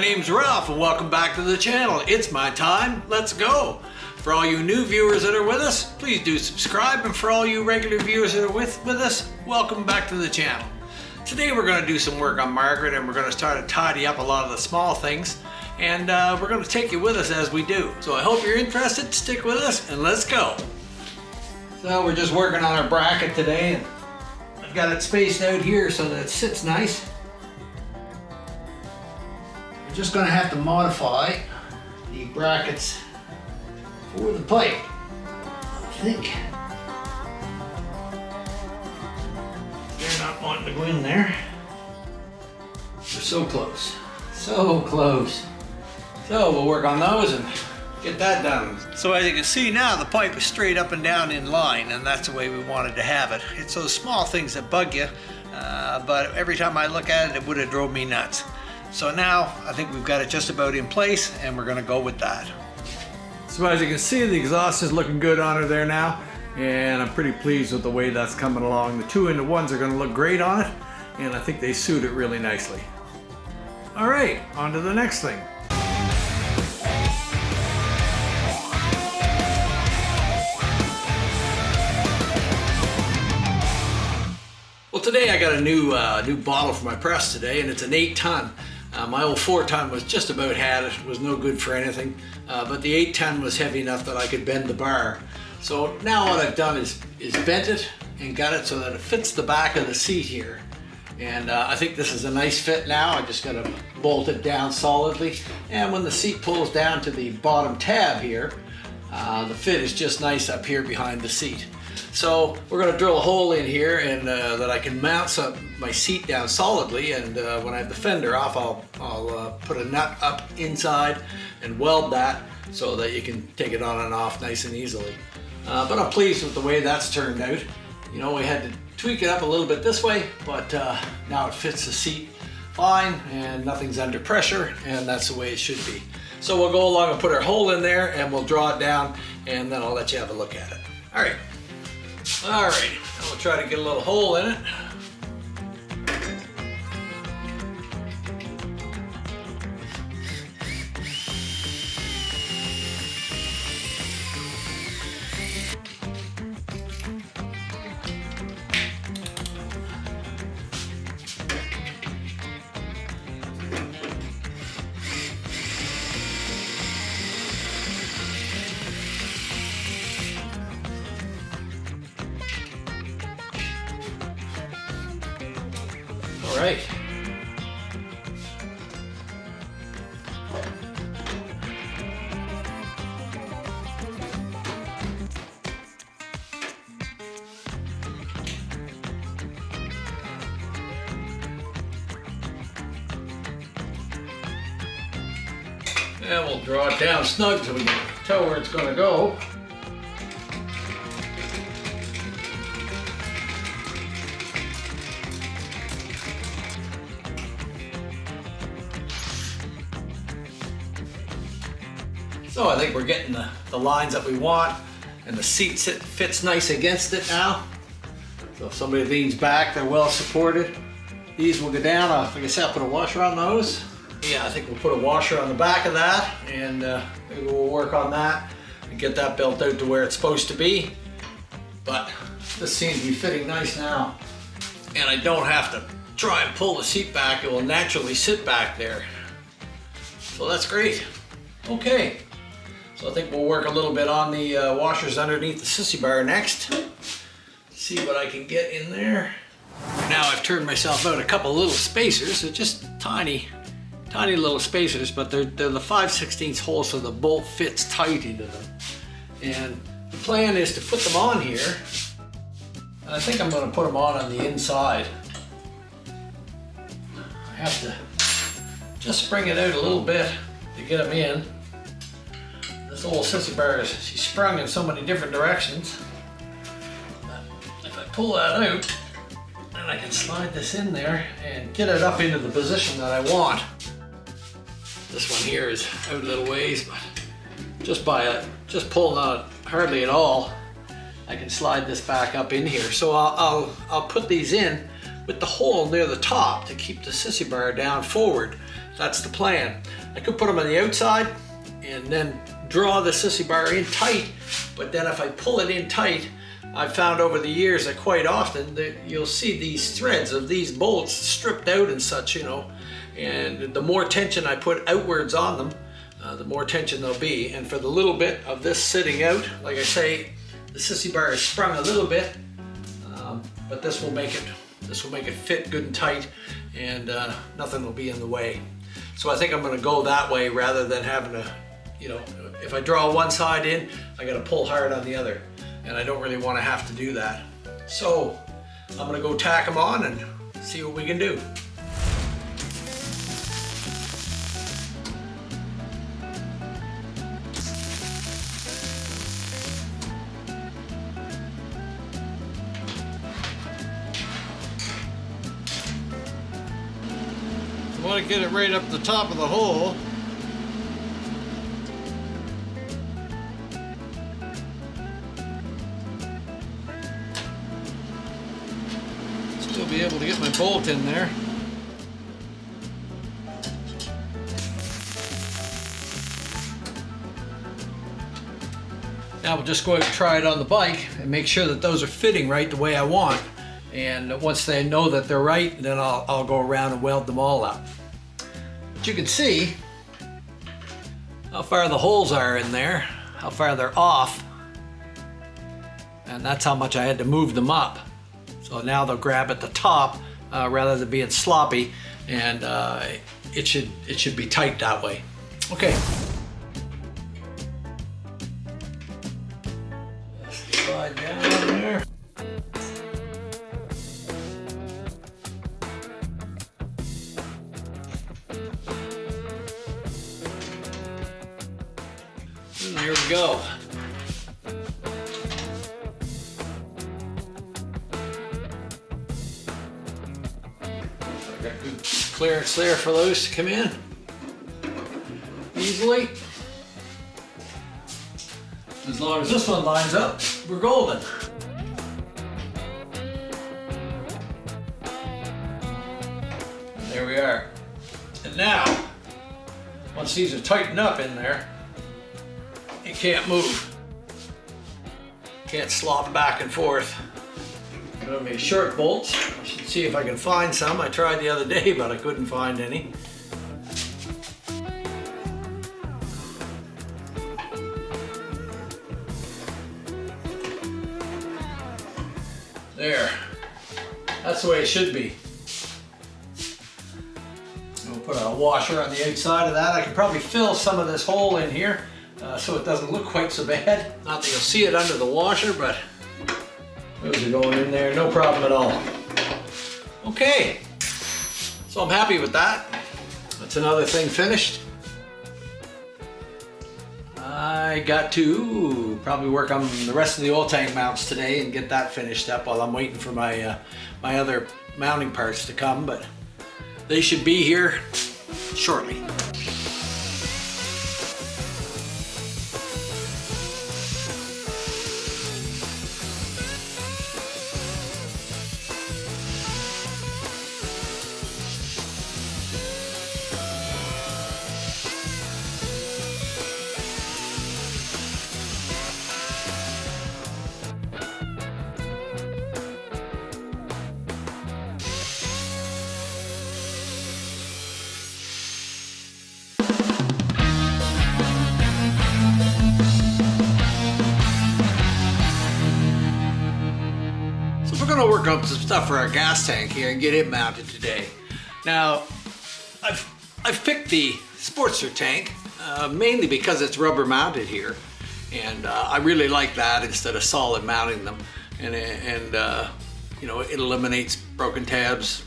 name's Ralph and welcome back to the channel. It's my time, let's go. For all you new viewers that are with us, please do subscribe, and for all you regular viewers that are with us, welcome back to the channel. Today we're going to do some work on Margaret, and we're going to start to tidy up a lot of the small things, and we're going to take you with us as we do. So I hope you're interested, stick with us, and let's go. So we're just working on our bracket today, and I've got it spaced out here so that it sits nice. We're just going to have to modify the brackets for the pipe, I think. They're not wanting to go in there. We're so close, so close. So we'll work on those and get that done. So as you can see now, the pipe is straight up and down in line, and that's the way we wanted to have it. It's those small things that bug you, but every time I look at it, it would have drove me nuts. So now I think we've got it just about in place, and we're going to go with that. So as you can see, the exhaust is looking good on her there now, and I'm pretty pleased with the way that's coming along. The 2-in-1s are going to look great on it, and I think they suit it really nicely. All right, on to the next thing. Well, today I got a new bottle for my press today, and it's an 8-ton. My old 4-ton was just about had it, was no good for anything, but the 8-ton was heavy enough that I could bend the bar. So now what I've done is bent it and got it so that it fits the back of the seat here. And I think this is a nice fit now. I just got to bolt it down solidly, and when the seat pulls down to the bottom tab here, the fit is just nice up here behind the seat. So we're going to drill a hole in here, and that I can mount my seat down solidly, and when I have the fender off, I'll put a nut up inside and weld that so that you can take it on and off nice and easily. But I'm pleased with the way that's turned out. You know, we had to tweak it up a little bit this way, but now it fits the seat fine and nothing's under pressure, and that's the way it should be. So we'll go along and put our hole in there, and we'll draw it down, and then I'll let you have a look at it. All right. We'll try to get a little hole in it. All right. And we'll draw it down snug so we can tell where it's going to go. So I think we're getting the lines that we want, and the seat fits nice against it now. So if somebody leans back, they're well supported. These will go down. Like I said, I'll put a washer on those. Yeah, I think we'll put a washer on the back of that, and maybe we'll work on that and get that built out to where it's supposed to be. But this seems to be fitting nice now, and I don't have to try and pull the seat back. It will naturally sit back there. So that's great. Okay. So I think we'll work a little bit on the washers underneath the sissy bar next. See what I can get in there. Now I've turned myself out a couple little spacers. They're just tiny little spacers, but they're the 5/16 holes, so the bolt fits tight into them. And the plan is to put them on here. And I think I'm going to put them on the inside. I have to just spring it out a little bit to get them in. This old sissy bar she's sprung in so many different directions. If I pull that out, then I can slide this in there and get it up into the position that I want. This one here is out a little ways, but just pulling on it hardly at all, I can slide this back up in here. So I'll put these in with the hole near the top to keep the sissy bar down forward, That's the plan. I could put them on the outside and then draw the sissy bar in tight, but then if I pull it in tight, I've found over the years that quite often that you'll see these threads of these bolts stripped out and such, you know, and the more tension I put outwards on them, the more tension there'll be. And for the little bit of this sitting out, like I say, the sissy bar is sprung a little bit, but this will make it fit good and tight, and nothing will be in the way. So I think I'm going to go that way rather than having to, you know, if I draw one side in, I got to pull hard on the other, and I don't really want to have to do that. So I'm going to go tack them on and see what we can do. I want to get it right up the top of the hole. Still be able to get my bolt in there. Now we'll just go out and try it on the bike and make sure that those are fitting right the way I want. And once they know that they're right, then I'll go around and weld them all up. But you can see how far the holes are in there, how far they're off, and that's how much I had to move them up. So now they'll grab at the top rather than being sloppy, and it should be tight that way. Okay. Slide down there. And here we go. Got good clearance there for those to come in easily. As long as this one lines up, we're golden. There we are. And now, once these are tightened up in there, you can't move. Can't slop back and forth. Gonna make short bolts. I should see if I can find some. I tried the other day, but I couldn't find any. There. That's the way it should be. We'll put a washer on the outside of that. I can probably fill some of this hole in here so it doesn't look quite so bad. Not that you'll see it under the washer, but those are going in there, no problem at all. Okay, so I'm happy with that. That's another thing finished. I got to probably work on the rest of the oil tank mounts today and get that finished up while I'm waiting for my my other mounting parts to come, but they should be here shortly. We're going to work on some stuff for our gas tank here and get it mounted today. Now, I've picked the Sportster tank mainly because it's rubber mounted here, and I really like that instead of solid mounting them, and you know, it eliminates broken tabs.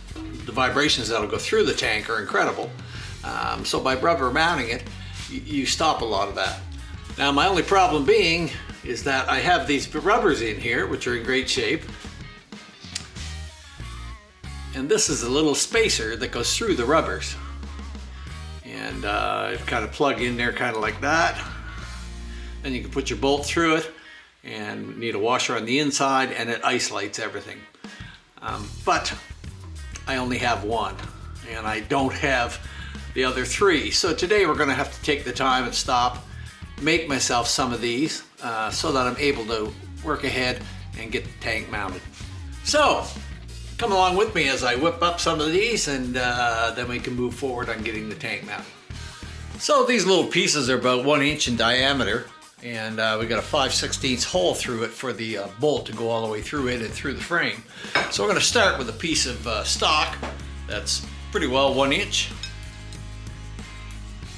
The vibrations that'll go through the tank are incredible. So by rubber mounting it, you stop a lot of that. Now, my only problem being is that I have these rubbers in here, which are in great shape. And this is a little spacer that goes through the rubbers. And it kind of plug in there kind of like that. Then you can put your bolt through it, and you need a washer on the inside, and it isolates everything. But I only have one, and I don't have the other 3. So today we're going to have to take the time and stop, make myself some of these so that I'm able to work ahead and get the tank mounted. So come along with me as I whip up some of these, and then we can move forward on getting the tank mounted. So these little pieces are about 1 inch in diameter, and we got a 5/16 hole through it for the bolt to go all the way through it and through the frame. So we're going to start with a piece of stock that's pretty well 1 inch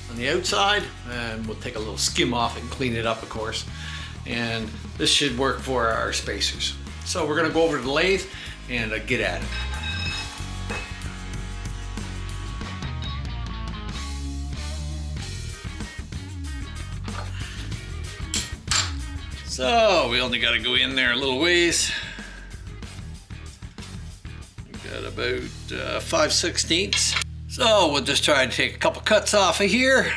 on the outside, and we'll take a little skim off and clean it up, of course. And this should work for our spacers. So we're going to go over to the lathe and get at it. So we only got to go in there a little ways. We got about 5/16. So we'll just try to take a couple cuts off of here.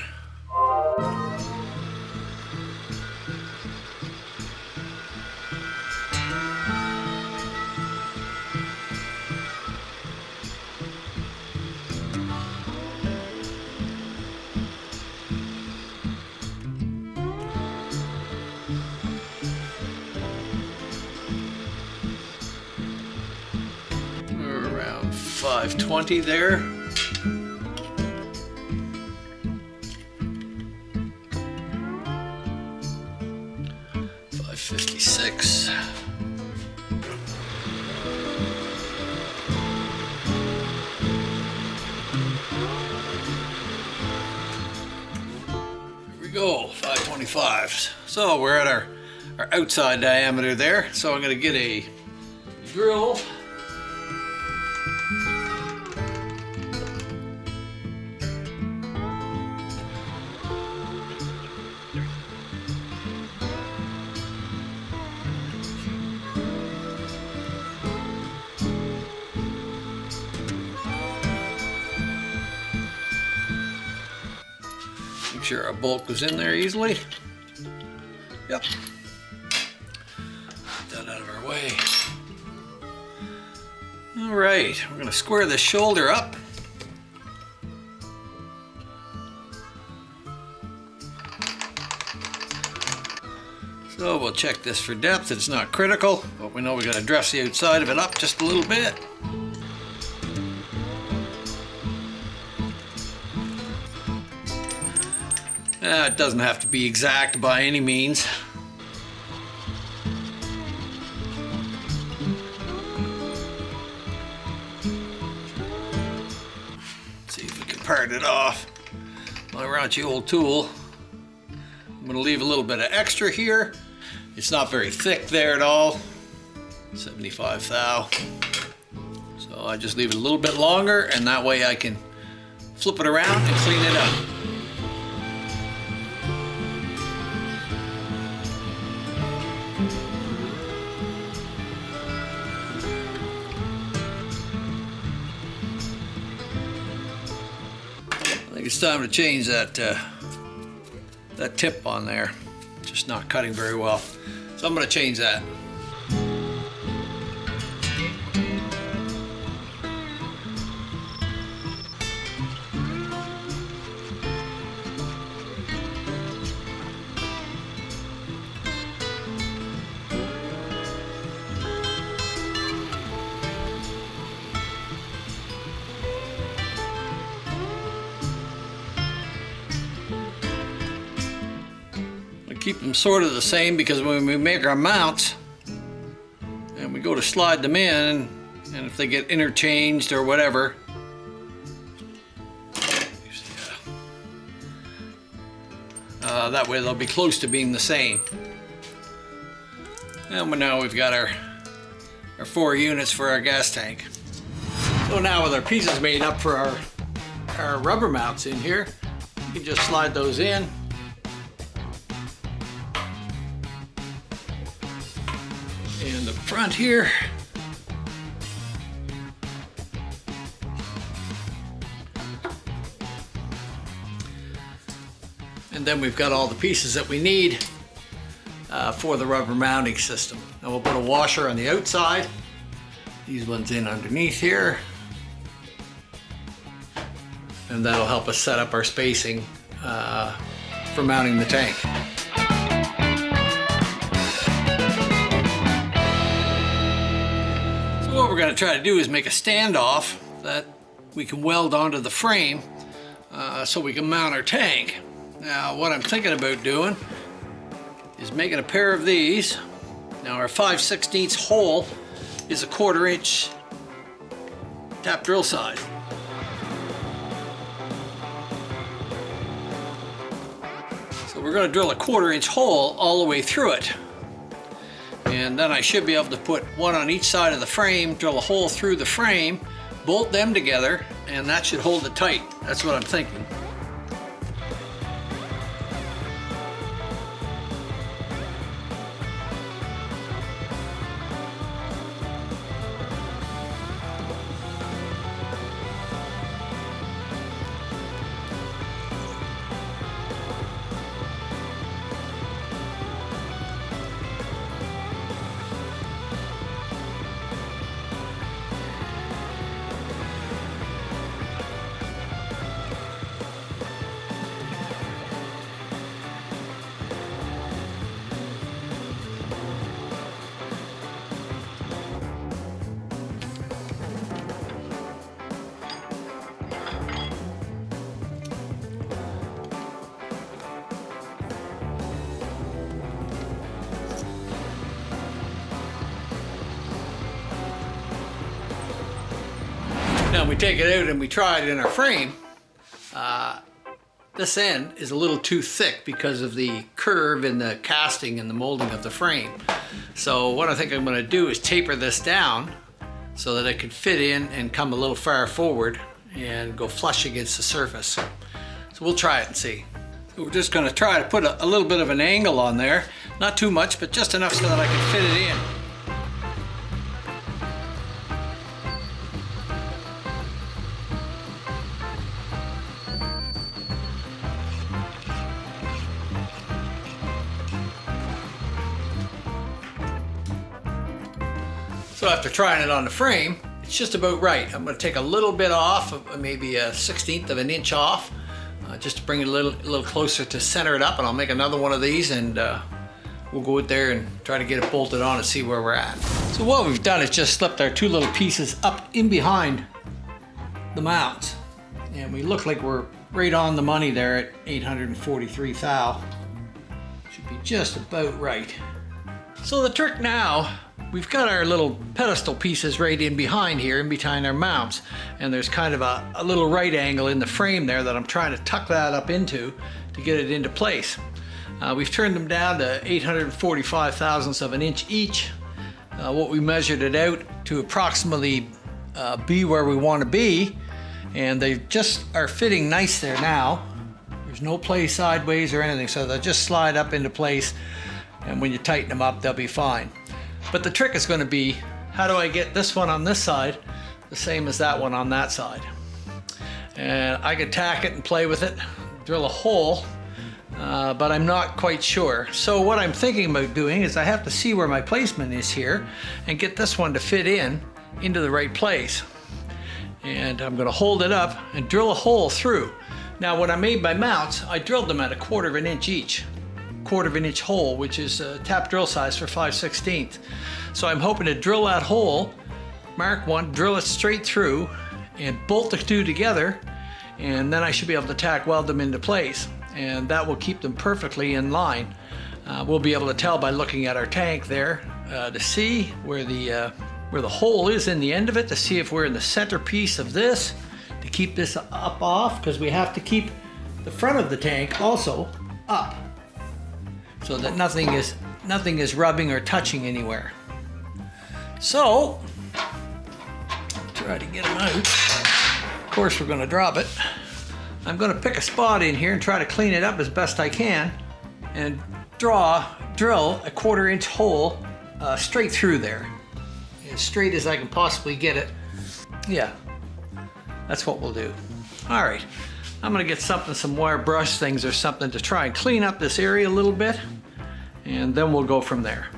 Around 520 there. $5.56. Here we go, 525. So we're at our outside diameter there. So I'm going to get a drill. Make sure our bolt goes in there easily. Yep. Get that out of our way. All right, we're going to square the shoulder up. So we'll check this for depth. It's not critical, but we know we got to dress the outside of it up just a little bit. It doesn't have to be exact by any means. Let's see if we can part it off. My raunchy old tool. I'm going to leave a little bit of extra here. It's not very thick there at all. 75 thou. So I just leave it a little bit longer, and that way I can flip it around and clean it up. I think it's time to change that that tip on there. Just not cutting very well. So I'm going to change that. Keep them sort of the same, because when we make our mounts and we go to slide them in, and if they get interchanged or whatever, that way they'll be close to being the same. And now we've got our 4 units for our gas tank. So now with our pieces made up for our rubber mounts in here, you can just slide those in. In the front here. And then we've got all the pieces that we need for the rubber mounting system. Now we'll put a washer on the outside. These ones in underneath here. and that'll help us set up our spacing for mounting the tank. So what we're going to try to do is make a standoff that we can weld onto the frame so we can mount our tank. Now what I'm thinking about doing is making a pair of these. Now our 5/16 hole is a 1/4 inch tap drill size. So we're going to drill a 1/4 inch hole all the way through it. And then I should be able to put one on each side of the frame, drill a hole through the frame, bolt them together, and that should hold it tight. That's what I'm thinking. Now we take it out and we try it in our frame. This end is a little too thick because of the curve in the casting and the molding of the frame. So what I think I'm going to do is taper this down so that it can fit in and come a little far forward and go flush against the surface. So we'll try it and see. So we're just going to try to put a little bit of an angle on there. Not too much, but just enough so that I can fit it in. So after trying it on the frame, it's just about right. I'm going to take a little bit off, maybe a 1/16 of an inch off, just to bring it a little closer to center it up, and I'll make another one of these, and we'll go out there and try to get it bolted on and see where we're at. So what we've done is just slipped our two little pieces up in behind the mounts, and we look like we're right on the money there at 843 thou. Should be just about right. So the trick now, we've got our little pedestal pieces right in behind here, in behind our mounts, and there's kind of a little right angle in the frame there that I'm trying to tuck that up into to get it into place. We've turned them down to 845 thousandths of an inch each. What we measured it out to approximately be where we want to be, and they just are fitting nice there now. There's no play sideways or anything, so they'll just slide up into place, and when you tighten them up, they'll be fine. But the trick is going to be, how do I get this one on this side the same as that one on that side? And I could tack it and play with it, drill a hole, but I'm not quite sure. So what I'm thinking about doing is I have to see where my placement is here and get this one to fit into the right place. And I'm going to hold it up and drill a hole through. Now when I made my mounts, I drilled them at a 1/4 of an inch each. 1/4 of an inch hole, which is a tap drill size for 5/16. So I'm hoping to drill that hole, mark one, drill it straight through, and bolt the two together, and then I should be able to tack weld them into place, and that will keep them perfectly in line. We'll be able to tell by looking at our tank there to see where the hole is in the end of it, to see if we're in the centerpiece of this, to keep this up off, because we have to keep the front of the tank also up, so that nothing is rubbing or touching anywhere. So, try to get them out. Of course we're going to drop it. I'm going to pick a spot in here and try to clean it up as best I can, and drill a 1/4 inch hole straight through there. As straight as I can possibly get it. Yeah, that's what we'll do. All right. I'm going to get some wire brush things or something to try and clean up this area a little bit, and then we'll go from there.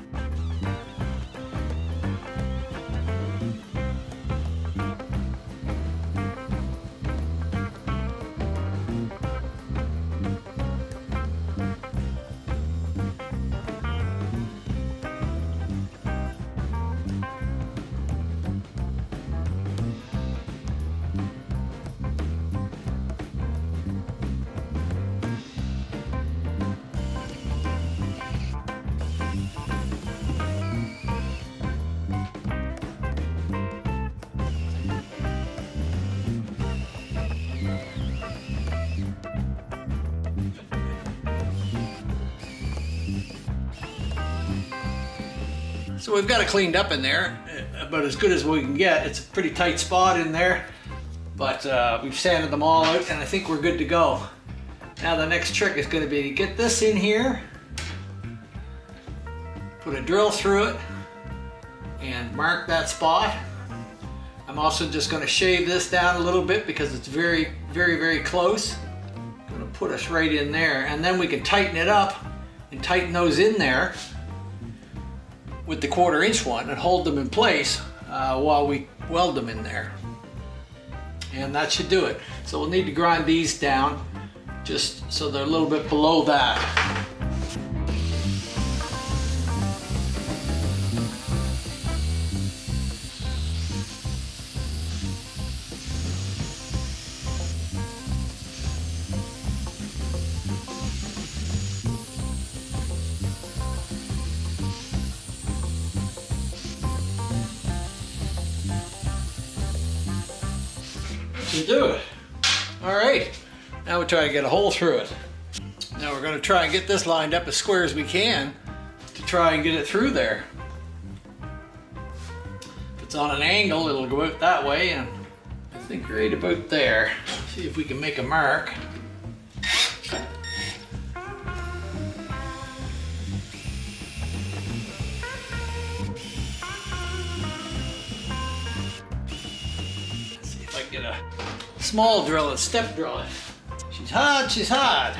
So we've got it cleaned up in there, about as good as we can get. It's a pretty tight spot in there, but we've sanded them all out and I think we're good to go. Now the next trick is going to be to get this in here, put a drill through it, and mark that spot. I'm also just going to shave this down a little bit because it's very, very, very close. I'm going to put us right in there, and then we can tighten it up and tighten those in there with the 1/4 inch one and hold them in place while we weld them in there. And that should do it. So we'll need to grind these down just so they're a little bit below that. To do it. All right, now we're trying to get a hole through it. Now we're going to try and get this lined up as square as we can to try and get it through there. If it's on an angle, it'll go out that way, and I think right about there. See if we can make a mark. Get a small drill and step drill it. She's hard, she's hard.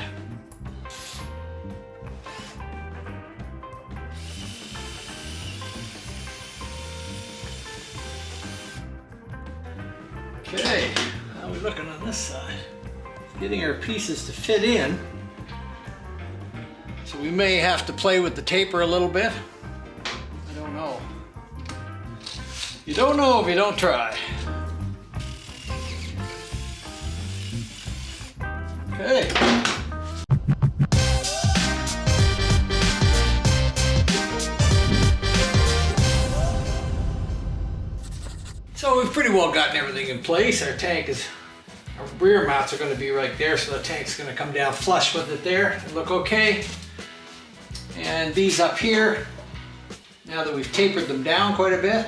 Okay, how are we looking on this side? Getting our pieces to fit in. So we may have to play with the taper a little bit. I don't know. You don't know if you don't try. Okay. So we've pretty well gotten everything in place. Our tank is, our rear mounts are going to be right there, so the tank's going to come down flush with it there and look okay. And these up here, now that we've tapered them down quite a bit,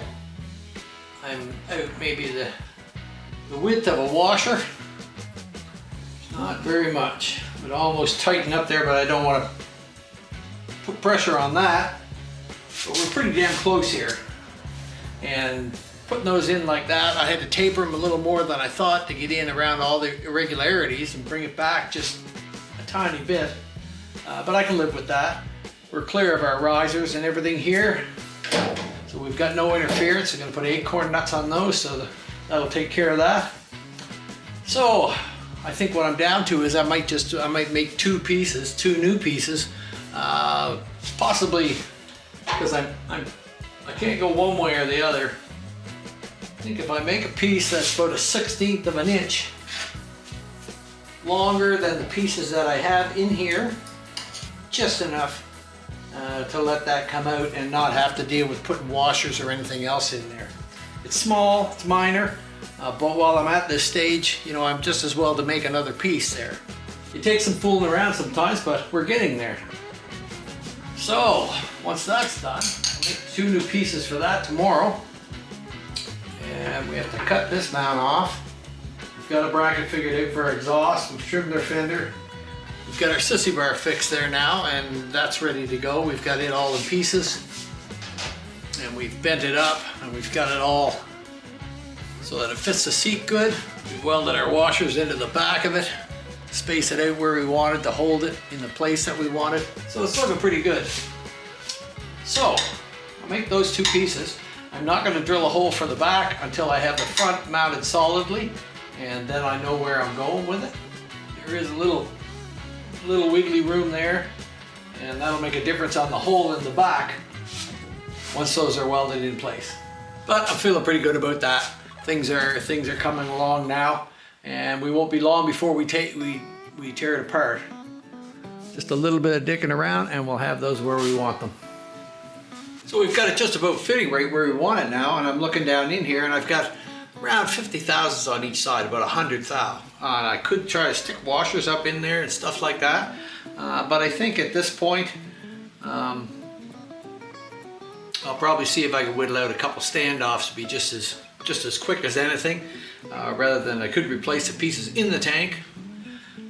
I'm out maybe the width of a washer. Not very much, but almost tighten up there, but I don't want to put pressure on that. But we're pretty damn close here. And putting those in like that, I had to taper them a little more than I thought to get in around all the irregularities and bring it back just a tiny bit. But I can live with that. We're clear of our risers and everything here. So we've got no interference. I'm going to put acorn nuts on those, so that'll take care of that. So I think what I'm down to is I might make two new pieces, possibly because I can't go one way or the other. I think if I make a piece that's about a 1/16 of an inch longer than the pieces that I have in here, just enough to let that come out and not have to deal with putting washers or anything else in there. It's small, it's minor. But while I'm at this stage, you know, I'm just as well to make another piece there. It takes some fooling around sometimes, but we're getting there. So, once that's done, I'll make 2 new pieces for that tomorrow. And we have to cut this mount off. We've got a bracket figured out for our exhaust. We've trimmed our fender. We've got our sissy bar fixed there now, and that's ready to go. We've got it all in pieces. And we've bent it up, and we've got it all so that it fits the seat good. We welded our washers into the back of it, space it out where we wanted to hold it in the place that we wanted. So it's looking pretty good. So I'll make those 2 pieces. I'm not going to drill a hole for the back until I have the front mounted solidly, and then I know where I'm going with it. There is a little wiggly room there, and that'll make a difference on the hole in the back once those are welded in place. But I'm feeling pretty good about that. Things are coming along now, and we won't be long before we tear it apart. Just a little bit of dicking around, and we'll have those where we want them. So we've got it just about fitting right where we want it now, and I'm looking down in here, and I've got around 50 thousandths on each side, about 100 thou. And I could try to stick washers up in there and stuff like that, but I think at this point, I'll probably see if I can whittle out a couple standoffs to be just as quick as anything, rather than I could replace the pieces in the tank,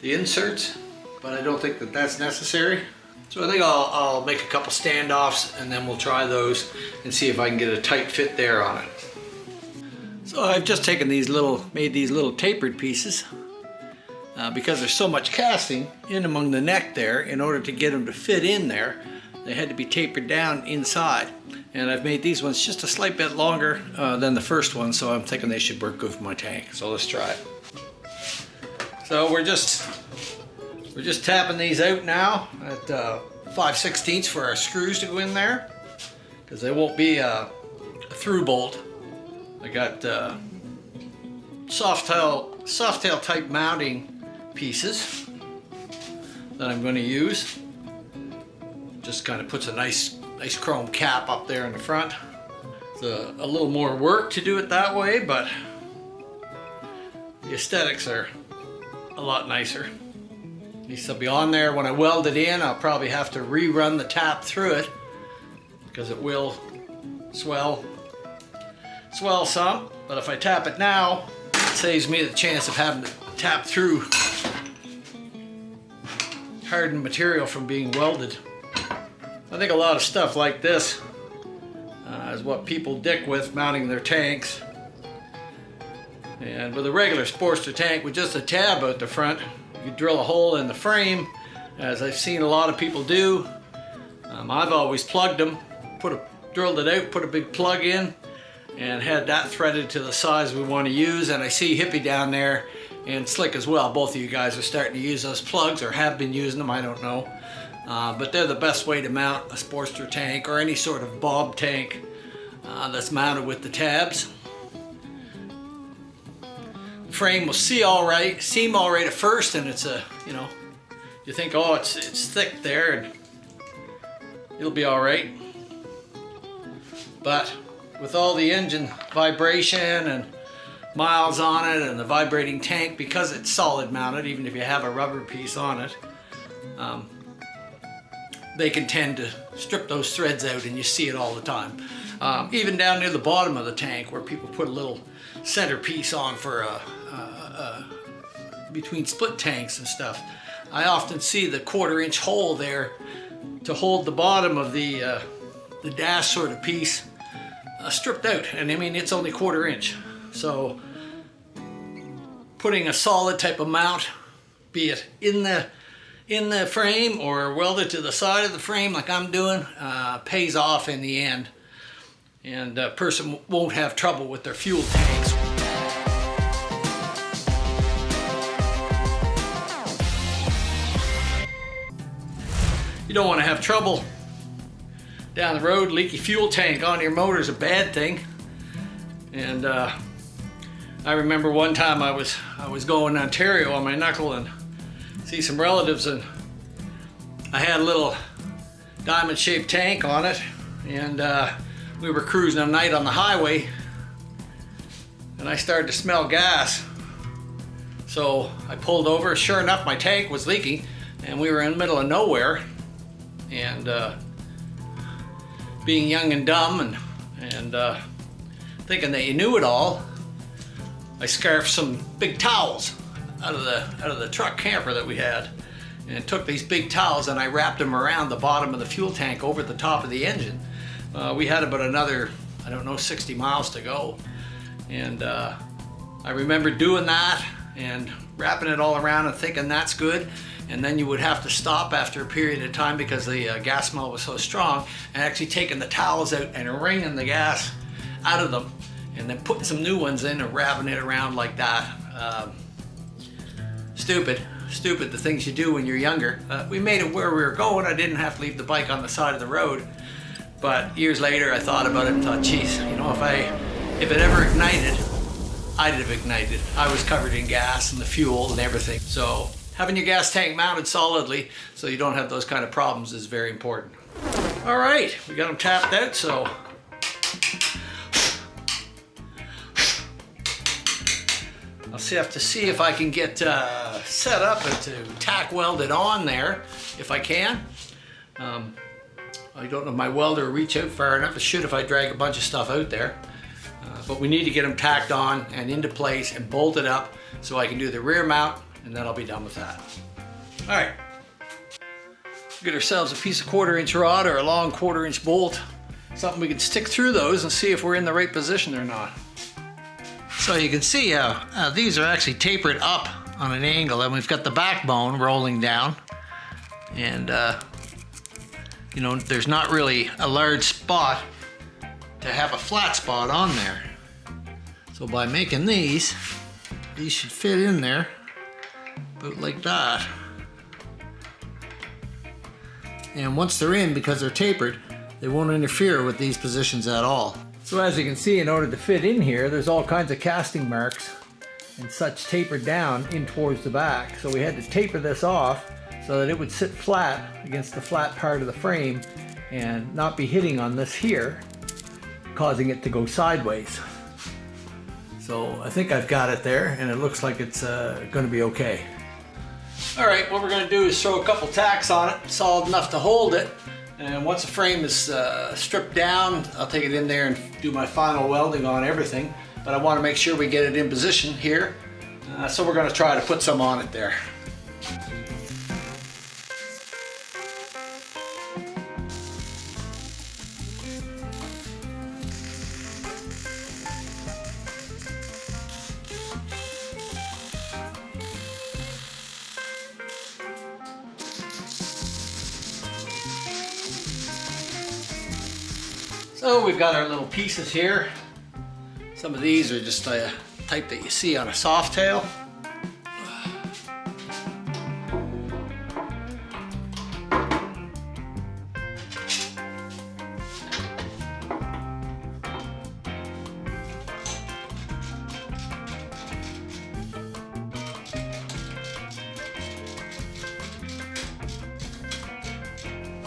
the inserts, but I don't think that that's necessary. So I think I'll make a couple standoffs and then we'll try those and see if I can get a tight fit there on it. So I've just taken made these little tapered pieces because there's so much casting in among the neck there. In order to get them to fit in there, they had to be tapered down inside. And I've made these ones just a slight bit longer than the first one, so I'm thinking they should work good for my tank. So let's try it. So we're just tapping these out now at 5/16 for our screws to go in there, because they won't be a through bolt. I got soft tail type mounting pieces that I'm going to use. Just kind of puts a nice chrome cap up there in the front. It's a little more work to do it that way, but the aesthetics are a lot nicer. At least they'll be on there. When I weld it in, I'll probably have to rerun the tap through it because it will swell some. But if I tap it now, it saves me the chance of having to tap through hardened material from being welded. I think a lot of stuff like this is what people dick with mounting their tanks. And with a regular Sportster tank with just a tab out the front, you drill a hole in the frame, as I've seen a lot of people do. I've always plugged them, drilled it out, put a big plug in, and had that threaded to the size we want to use. And I see Hippie down there and Slick as well. Both of you guys are starting to use those plugs, or have been using them, I don't know. But they're the best way to mount a Sportster tank or any sort of bob tank that's mounted with the tabs. The frame will seem all right at first, and it's you think, oh, it's thick there and it'll be all right. But with all the engine vibration and miles on it and the vibrating tank, because it's solid mounted, even if you have a rubber piece on it, they can tend to strip those threads out, and you see it all the time. Even down near the bottom of the tank, where people put a little center piece on for between split tanks and stuff, I often see the 1/4 inch hole there to hold the bottom of the dash sort of piece stripped out. And I mean, it's only 1/4 inch. So putting a solid type of mount, be it in the frame or welded to the side of the frame like I'm doing, pays off in the end, and a person won't have trouble with their fuel tanks. You don't want to have trouble down the road. Leaky fuel tank on your motor is a bad thing. And I remember one time I was going to Ontario on my knuckle and see some relatives, and I had a little diamond shaped tank on it, and we were cruising at night on the highway, and I started to smell gas. So I pulled over. Sure enough, my tank was leaking, and we were in the middle of nowhere. And being young and dumb and thinking that you knew it all, I scarfed some big towels out of the truck camper that we had, and took these big towels and I wrapped them around the bottom of the fuel tank over the top of the engine. We had about another, 60 miles to go, and I remember doing that and wrapping it all around and thinking that's good. And then you would have to stop after a period of time because the gas smell was so strong, and actually taking the towels out and wringing the gas out of them, and then putting some new ones in and wrapping it around like that. Stupid, the things you do when you're younger. We made it where we were going. I didn't have to leave the bike on the side of the road. But years later, I thought about it and thought, geez, if it ever ignited, I'd have ignited. I was covered in gas and the fuel and everything. So having your gas tank mounted solidly so you don't have those kind of problems is very important. All right, we got them tapped out, so I'll have to see if I can get set up and to tack weld it on there, if I can. I don't know if my welder will reach out far enough. It should if I drag a bunch of stuff out there. But we need to get them tacked on and into place and bolted up so I can do the rear mount, and then I'll be done with that. All right, get ourselves a piece of 1/4 inch rod or a long 1/4 inch bolt, something we can stick through those and see if we're in the right position or not. So you can see how these are actually tapered up on an angle, and we've got the backbone rolling down, and you know, there's not really a large spot to have a flat spot on there. So by making these should fit in there about like that. And once they're in, because they're tapered, they won't interfere with these positions at all. So as you can see, in order to fit in here, there's all kinds of casting marks and such tapered down in towards the back. So we had to taper this off so that it would sit flat against the flat part of the frame and not be hitting on this here, causing it to go sideways. So I think I've got it there, and it looks like it's going to be okay. All right, what we're going to do is throw a couple tacks on it, solid enough to hold it, and once the frame is stripped down, I'll take it in there and do my final welding on everything. But I want to make sure we get it in position here, so we're going to try to put some on it there. So we've got our little pieces here. Some of these are just a type that you see on a soft tail.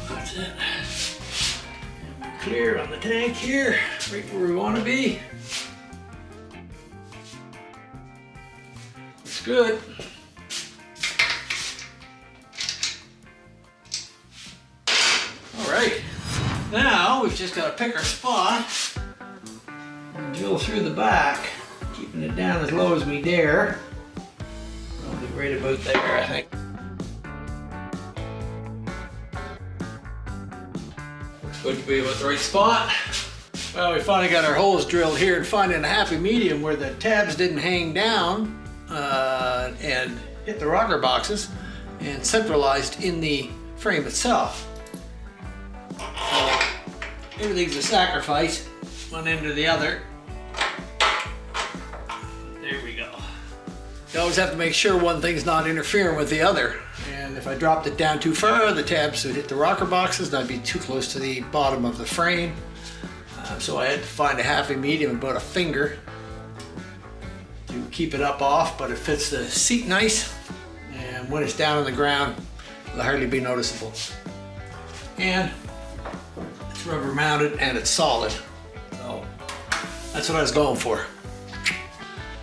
That's it. Clear on the tank here, right where we want to be. Looks good. All right, now we've just got to pick our spot and drill through the back, keeping it down as low as we dare. Probably right about there, I think. Good to be with the right spot. Well, we finally got our holes drilled here and finding a happy medium where the tabs didn't hang down and hit the rocker boxes and centralized in the frame itself. So everything's a sacrifice, one end or the other. There we go. You always have to make sure one thing's not interfering with the other. And if I dropped it down too far, the tabs would hit the rocker boxes and I'd be too close to the bottom of the frame. So I had to find a happy medium, about a finger, to keep it up off, but it fits the seat nice. And when it's down on the ground, it'll hardly be noticeable. And it's rubber mounted and it's solid. So that's what I was going for.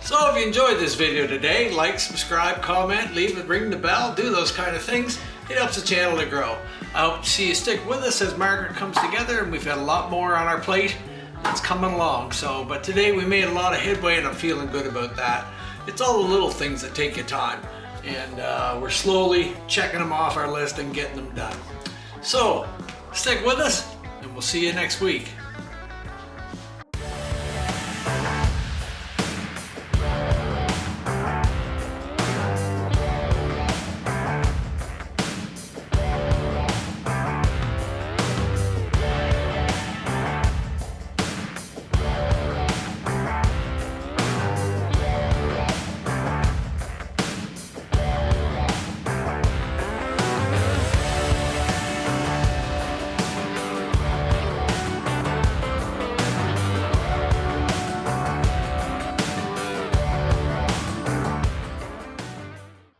So if you enjoyed this video today, like, subscribe, comment, leave it, ring the bell, do those kind of things. It helps the channel to grow. I hope to see you stick with us as Margaret comes together, and we've got a lot more on our plate that's coming along. But today we made a lot of headway and I'm feeling good about that. It's all the little things that take you time, and we're slowly checking them off our list and getting them done. So stick with us and we'll see you next week.